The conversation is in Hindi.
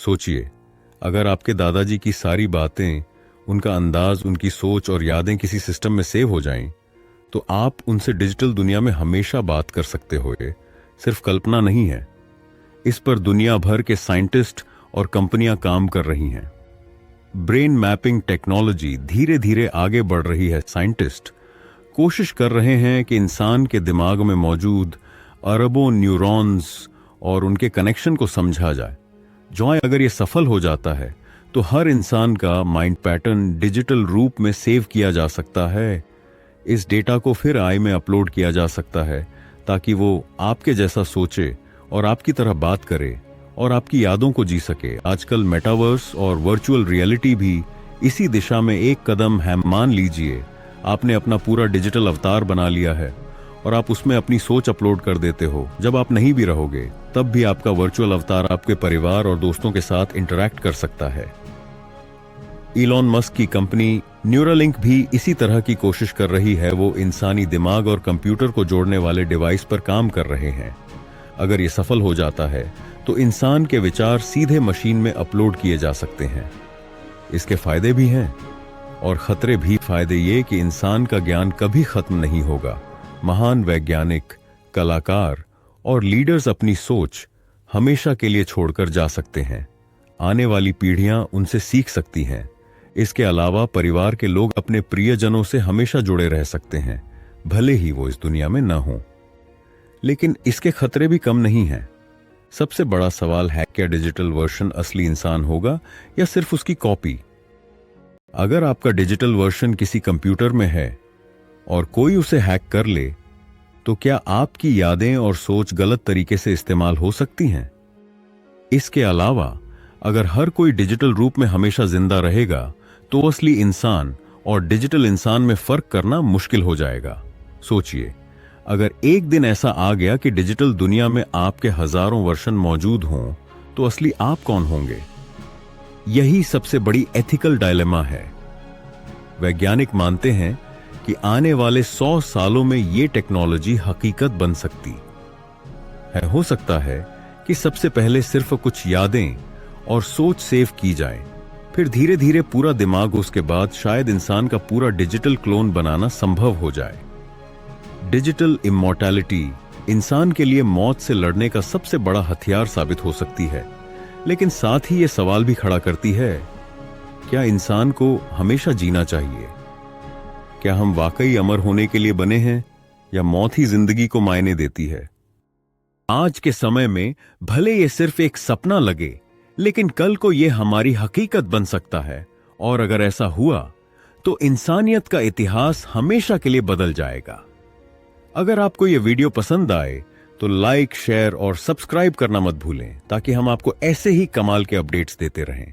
सोचिए, अगर आपके दादाजी की सारी बातें, उनका अंदाज, उनकी सोच और यादें किसी सिस्टम में सेव हो जाएं, तो आप उनसे डिजिटल दुनिया में हमेशा बात कर सकते हो। ये सिर्फ कल्पना नहीं है, इस पर दुनिया भर के साइंटिस्ट और कंपनियां काम कर रही हैं। ब्रेन मैपिंग टेक्नोलॉजी धीरे धीरे आगे बढ़ रही है। साइंटिस्ट कोशिश कर रहे हैं कि इंसान के दिमाग में मौजूद अरबों न्यूरॉन्स और उनके कनेक्शन को समझा जाए। जो अगर ये सफल हो जाता है तो हर इंसान का माइंड पैटर्न डिजिटल रूप में सेव किया जा सकता है। इस डेटा को फिर आई में अपलोड किया जा सकता है ताकि वो आपके जैसा सोचे और आपकी तरह बात करे और आपकी यादों को जी सके। आजकल मेटावर्स और वर्चुअल रियलिटी भी इसी दिशा में एक कदम है। मान लीजिए आपने अपना पूरा डिजिटल अवतार बना लिया है और आप उसमें अपनी सोच अपलोड कर देते हो। जब आप नहीं भी रहोगे तब भी आपका वर्चुअल अवतार आपके परिवार और दोस्तों के साथ इंटरैक्ट कर सकता है। इलॉन मस्क की कंपनी न्यूरालिंक भी इसी तरह की कोशिश कर रही है। वो इंसानी दिमाग और कंप्यूटर को जोड़ने वाले डिवाइस पर काम कर रहे हैं। अगर ये सफल हो जाता है तो इंसान के विचार सीधे मशीन में अपलोड किए जा सकते हैं। इसके फायदे भी हैं और खतरे भी। फायदे ये कि इंसान का ज्ञान कभी खत्म नहीं होगा। महान वैज्ञानिक, कलाकार और लीडर्स अपनी सोच हमेशा के लिए छोड़कर जा सकते हैं। आने वाली पीढ़ियां उनसे सीख सकती हैं। इसके अलावा परिवार के लोग अपने प्रियजनों से हमेशा जुड़े रह सकते हैं, भले ही वो इस दुनिया में न हों। लेकिन इसके खतरे भी कम नहीं हैं। सबसे बड़ा सवाल है, क्या डिजिटल वर्जन असली इंसान होगा या सिर्फ उसकी कॉपी? अगर आपका डिजिटल वर्जन किसी कंप्यूटर में है और कोई उसे हैक कर ले, तो क्या आपकी यादें और सोच गलत तरीके से इस्तेमाल हो सकती हैं? इसके अलावा अगर हर कोई डिजिटल रूप में हमेशा जिंदा रहेगा तो असली इंसान और डिजिटल इंसान में फर्क करना मुश्किल हो जाएगा। सोचिए, अगर एक दिन ऐसा आ गया कि डिजिटल दुनिया में आपके हजारों वर्जन मौजूद हों, तो असली आप कौन होंगे? यही सबसे बड़ी एथिकल डायलेमा है। वैज्ञानिक मानते हैं कि आने वाले 100 सालों में यह टेक्नोलॉजी हकीकत बन सकती है। हो सकता है कि सबसे पहले सिर्फ कुछ यादें और सोच सेव की जाए, फिर धीरे धीरे पूरा दिमाग, उसके बाद शायद इंसान का पूरा डिजिटल क्लोन बनाना संभव हो जाए। डिजिटल इमॉर्टैलिटी इंसान के लिए मौत से लड़ने का सबसे बड़ा हथियार साबित हो सकती है, लेकिन साथ ही यह सवाल भी खड़ा करती है, क्या इंसान को हमेशा जीना चाहिए? क्या हम वाकई अमर होने के लिए बने हैं या मौत ही जिंदगी को मायने देती है? आज के समय में भले ये सिर्फ एक सपना लगे, लेकिन कल को ये हमारी हकीकत बन सकता है। और अगर ऐसा हुआ तो इंसानियत का इतिहास हमेशा के लिए बदल जाएगा। अगर आपको यह वीडियो पसंद आए तो लाइक, शेयर और सब्सक्राइब करना मत भूलें, ताकि हम आपको ऐसे ही कमाल के अपडेट्स देते रहें।